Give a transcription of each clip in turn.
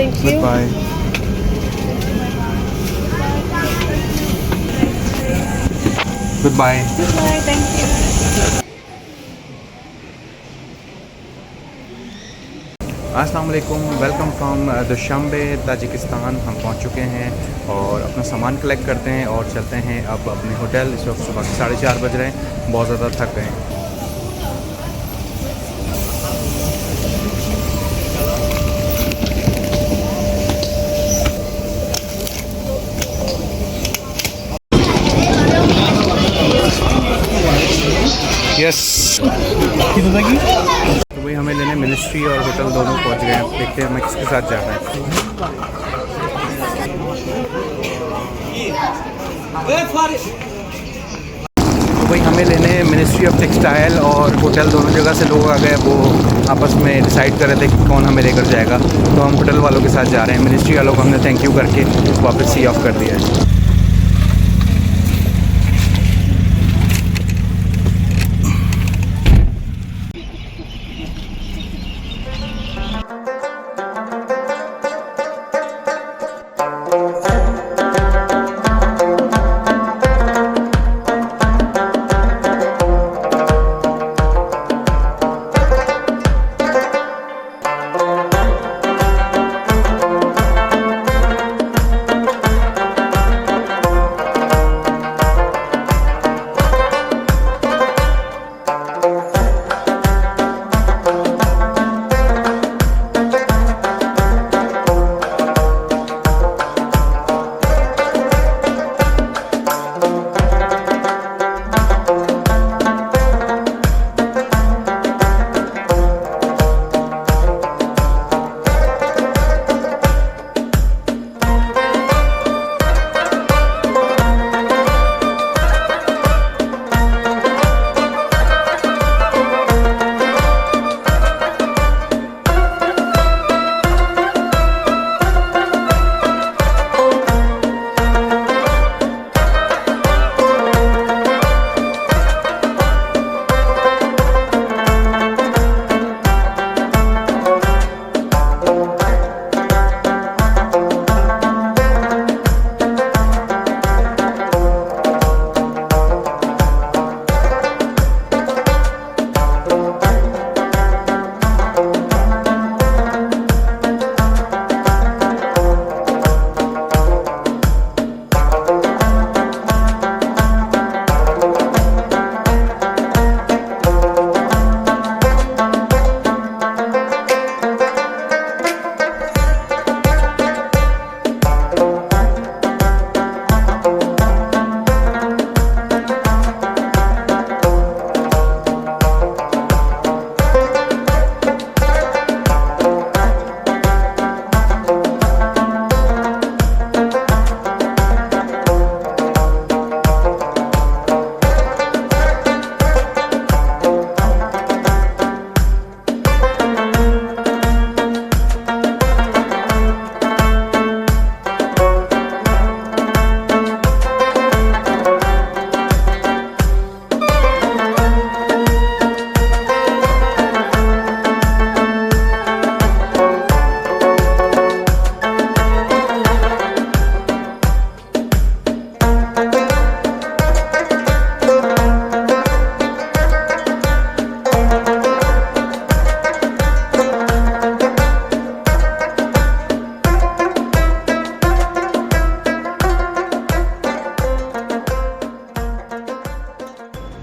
Thank you. Goodbye. Goodbye. Goodbye. Thank you. अस्सलाम वालेकुम, welcome from Dushanbe Tajikistan. हम पहुंच चुके हैं और अपना सामान कलेक्ट करते हैं और चलते हैं अब अपने होटल। इस वक्त सुबह के 4:30 बज रहे हैं, बहुत ज़्यादा थक गए हैं। यस, तो वही हमें लेने मिनिस्ट्री और होटल दोनों पहुंच गए हैं। देखते हैं हमें किसके साथ जा रहे हैं। तो वही हमें लेने मिनिस्ट्री ऑफ टेक्सटाइल और होटल दोनों जगह से लोग आ गए। वो आपस में डिसाइड कर रहे थे कि कौन हमें लेकर जाएगा, तो हम होटल वालों के साथ जा रहे हैं। मिनिस्ट्री वालों को हमने थैंक यू करके वापस सी ऑफ कर दिया है।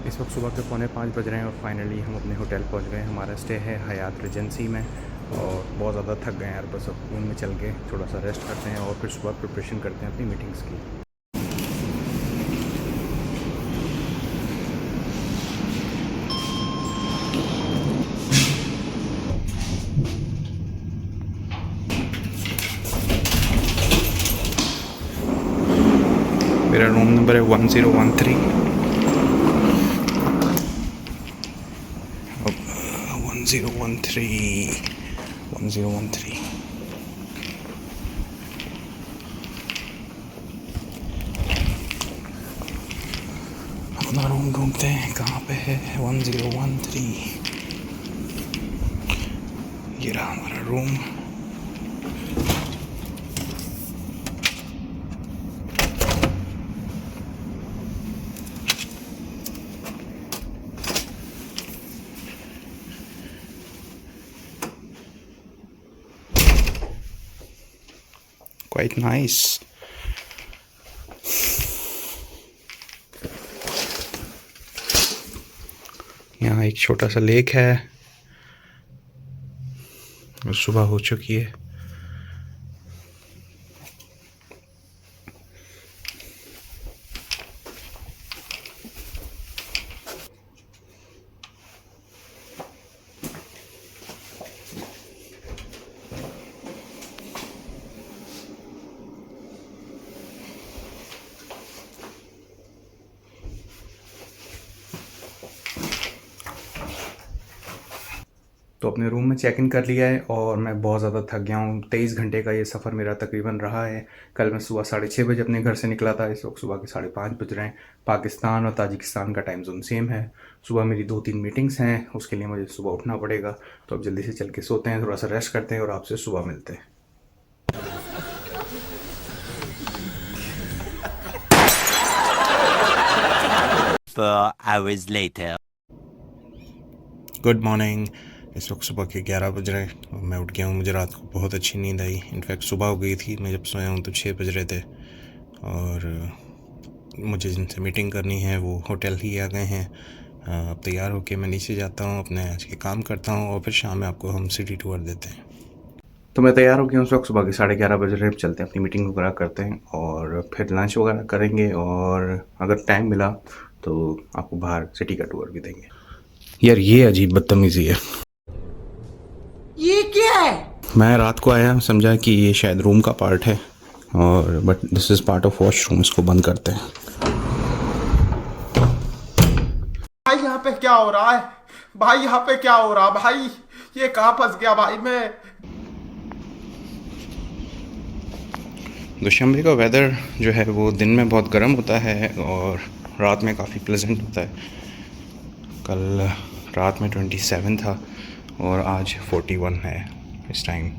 इस वक्त सुबह के 4:45 बज रहे हैं और फाइनली हम अपने होटल पहुंच गए। हमारा स्टे है हयात रिजेंसी में और बहुत ज़्यादा थक गए हैं यार। बस अब रूम में चल के थोड़ा सा रेस्ट करते हैं और फिर सुबह प्रिपरेशन करते हैं अपनी मीटिंग्स की। मेरा रूम नंबर है 1013। 1013 अपना रूम ढूंढते हैं कहाँ पे है। 1013 ये रहा हमारा रूम। quite nice. यहाँ एक छोटा सा लेक है और सुबह हो चुकी है। तो अपने रूम में चेक इन कर लिया है और मैं बहुत ज़्यादा थक गया हूँ। 23 घंटे का ये सफ़र मेरा तकरीबन रहा है। कल मैं सुबह 6:30 बजे अपने घर से निकला था। इस वक्त सुबह के 5:30 बज रहे हैं। पाकिस्तान और ताजिकिस्तान का टाइम जोन सेम है। सुबह मेरी 2-3 मीटिंग्स हैं, उसके लिए मुझे सुबह उठना पड़ेगा। तो अब जल्दी से चल के सोते हैं, थोड़ा सा रेस्ट करते हैं और आपसे सुबह मिलते हैं। hours later. Good morning. इस वक्त सुबह के 11 बज रहे हैं और मैं उठ गया हूँ। मुझे रात को बहुत अच्छी नींद आई। इनफैक्ट सुबह हो गई थी, मैं जब सोया हूँ तो 6 बज रहे थे। और मुझे जिनसे मीटिंग करनी है वो होटल ही आ गए हैं। अब तैयार होके मैं नीचे जाता हूँ, अपने आज के काम करता हूँ और फिर शाम में आपको हम सिटी टूर देते हैं। तो मैं तैयार हो गया हूँ। उस वक्त सुबह के 11:30 बज रहे हैं। चलते हैं, अपनी मीटिंग वगैरह करते हैं और फिर लंच वगैरह करेंगे और अगर टाइम मिला तो आपको बाहर सिटी का टूर भी देंगे। यार ये अजीब बदतमीज़ी है। ये क्या है? मैं रात को आया, समझा कि ये शायद रूम का पार्ट है और but this is part of washroom. इसको बंद करते हैं। भाई यहाँ पे क्या हो रहा है? भाई यहाँ पे क्या हो रहा है? भाई ये कहाँ फंस गया भाई मैं? दुशांबे का वेदर जो है वो दिन में बहुत गर्म होता है और रात में काफ़ी प्लेजेंट होता है। कल रात में 27 था और आज 41 है इस टाइम।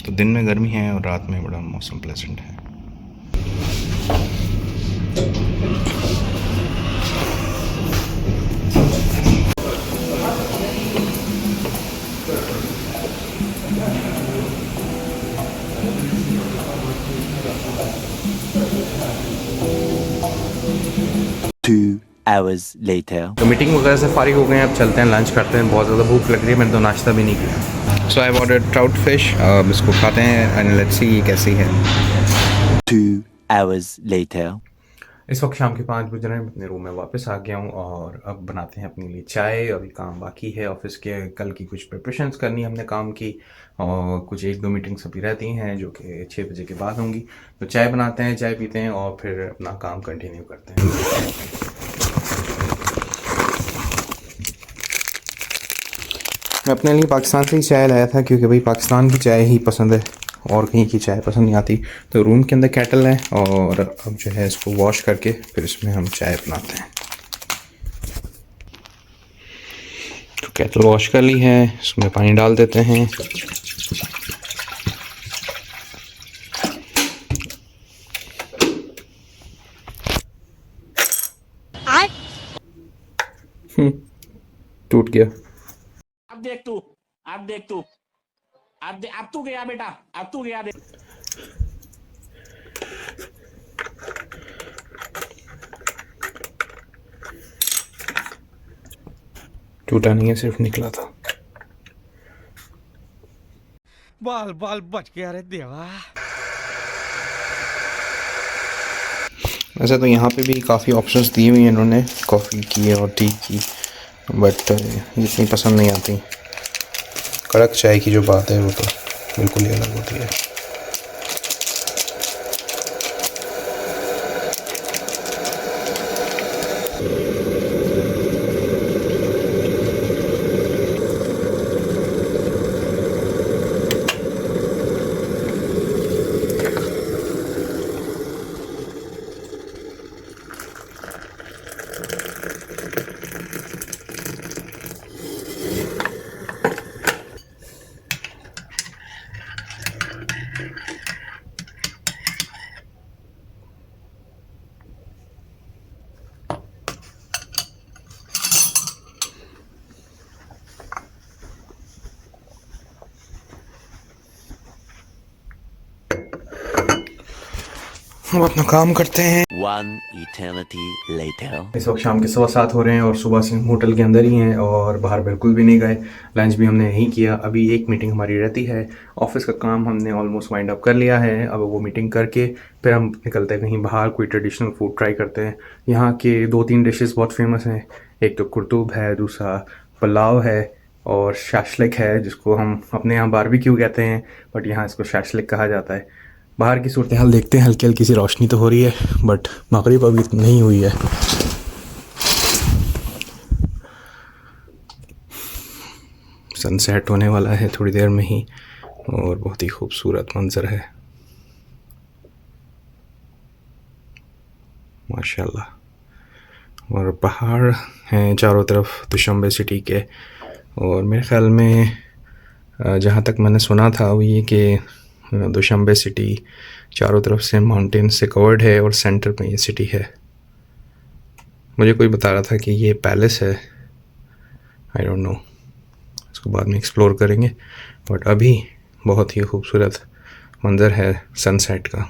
तो दिन में गर्मी है और रात में बड़ा मौसम प्लेजेंट है। Two hours later. तो मीटिंग वगैरह से फारिग हो गए हैं, अब चलते हैं, लंच करते हैं। बहुत ज़्यादा भूख लग रही है, मैंने तो नाश्ता भी नहीं किया। सो आई ऑर्डर्ड ट्राउट फिश। अब इसको खाते हैं एंड लेट्स सी ये कैसी है। 2 hours later. इस वक्त शाम के 5 बज रहे हैं। अपने रूम में वापस आ गया हूँ और अब बनाते हैं अपने लिए चाय। अभी काम बाकी है ऑफिस के, कल की कुछ प्रिपरेशंस करनी हमने काम की और कुछ 1-2 मीटिंग्स अभी रहती हैं जो कि 6 बजे के बाद होंगी। तो चाय बनाते हैं, चाय पीते हैं और फिर अपना काम कंटिन्यू करते हैं। मैं अपने लिए पाकिस्तान से ही चाय लाया था क्योंकि भाई पाकिस्तान की चाय ही पसंद है और कहीं की चाय पसंद नहीं आती। तो रूम के अंदर केटल है और अब जो है इसको वॉश करके फिर इसमें हम चाय बनाते हैं। तो केटल वॉश कर ली है, इसमें पानी डाल देते हैं। टूट गया। अब देख तू, अब देख तू, अब तू गया बेटा, अब तू गया। टूटा नहीं है, सिर्फ निकला था। बाल बाल बच गया रे देवा। वैसे तो यहाँ पे भी काफ़ी ऑप्शंस दी हुई हैं इन्होंने, कॉफ़ी की और टी की, बट इतनी पसंद नहीं आती। कड़क चाय की जो बात है वो तो बिल्कुल ही अलग होती है। हम अपना काम करते हैं। One eternity later. इस वक्त शाम के 7:15 हो रहे हैं और सुबह से हम होटल के अंदर ही हैं और बाहर बिल्कुल भी नहीं गए। लंच भी हमने यहीं किया। अभी एक मीटिंग हमारी रहती है, ऑफिस का काम हमने ऑलमोस्ट वाइंड अप कर लिया है। अब वो मीटिंग करके फिर हम निकलते हैं कहीं बाहर, कोई ट्रेडिशनल फूड ट्राई करते हैं। यहाँ के 2-3 डिशेस बहुत फेमस हैं। एक तो कुर्तुब है, दूसरा पुलाव है और शाशलिक है, जिसको हम अपने यहाँ बारबेक्यू कहते हैं, बट यहाँ इसको शाशलिक कहा जाता है। बाहर की सूरत हाल देखते हैं। हल्की हल्की सी रोशनी तो हो रही है बट मगरिब अभी नहीं हुई है। सनसेट होने वाला है थोड़ी देर में ही और बहुत ही खूबसूरत मंजर है माशाल्लाह। और पहाड़ हैं चारों तरफ दुशांबे सिटी के। और मेरे ख़्याल में जहाँ तक मैंने सुना था वो ये कि दुशांबे सिटी चारों तरफ से माउंटेन से कवर्ड है और सेंटर में ये सिटी है। मुझे कोई बता रहा था कि ये पैलेस है, आई डोंट नो, इसको बाद में एक्सप्लोर करेंगे। बट अभी बहुत ही खूबसूरत मंज़र है सनसेट का।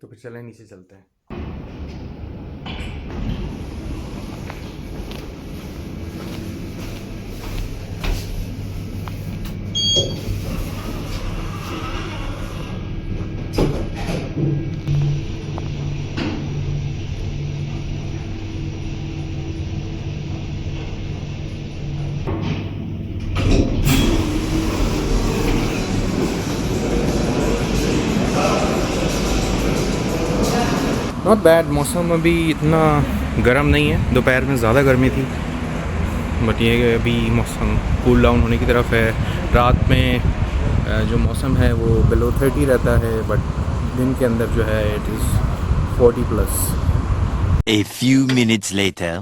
तो फिर चलें नीचे चलते हैं। Not bad. मौसम अभी इतना गर्म नहीं है, दोपहर में ज़्यादा गर्मी थी बट ये अभी मौसम कूल डाउन होने की तरफ है। रात में जो मौसम है वो बिलो 30 रहता है बट दिन के अंदर जो है it is 40+। A few minutes later.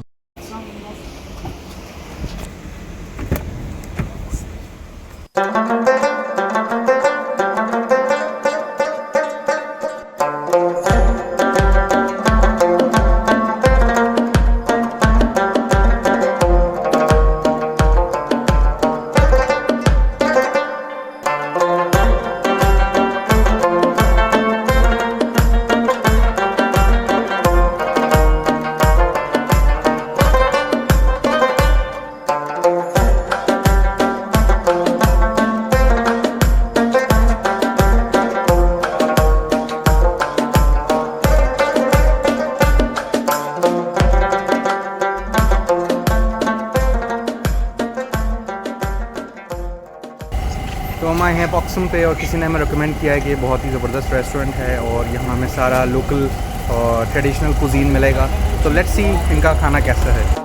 तो हम आए हैं पॉक्सम पे और किसी ने हमें रिकमेंड किया है कि ये बहुत ही ज़बरदस्त रेस्टोरेंट है और यहाँ हमें सारा लोकल और ट्रेडिशनल कुजीन मिलेगा। तो लेट्स सी इनका खाना कैसा है।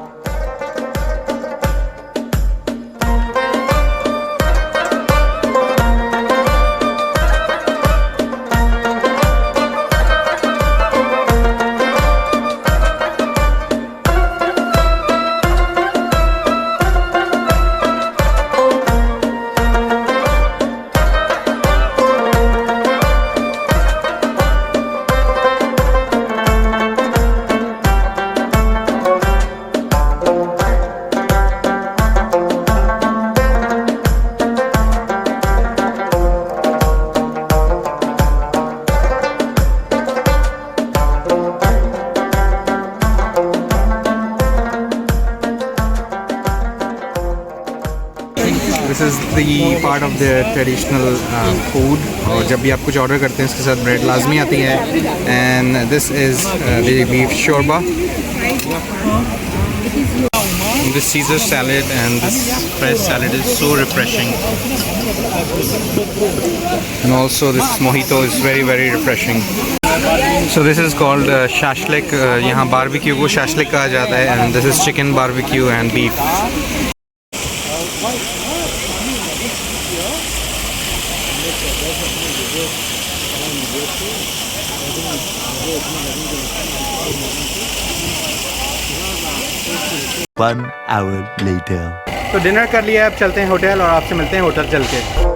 This is the part of the traditional food. और जब भी आप कुछ ऑर्डर करते हैं इसके साथ ब्रेड लाजमी आती है। And this is the beef shorba, this Caesar salad and this fresh salad is so refreshing and also this mojito is very very refreshing. So this is called shashlik. यहाँ बारबेक्यू को shashlik कहा जाता है and this is chicken barbecue and beef. One hour later. तो dinner कर लिया, अब चलते हैं होटल और आपसे मिलते हैं होटल चल के।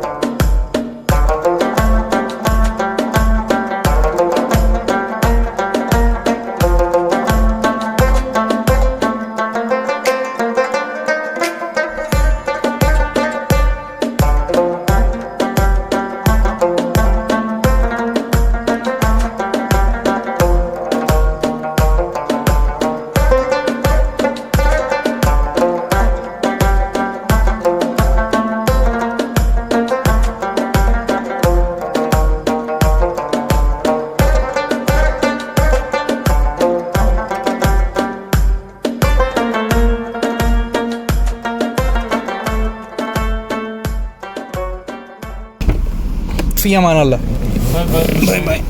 फी अमान अल्लाह, बाय बाय।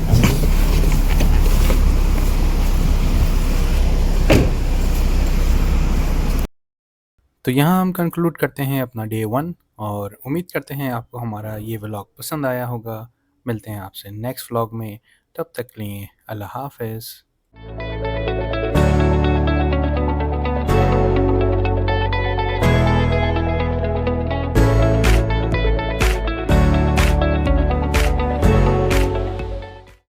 तो यहाँ हम कंक्लूड करते हैं अपना डे 1 और उम्मीद करते हैं आपको हमारा ये व्लॉग पसंद आया होगा। मिलते हैं आपसे नेक्स्ट व्लॉग में, तब तक के लिए अल्लाह हाफ़िज़।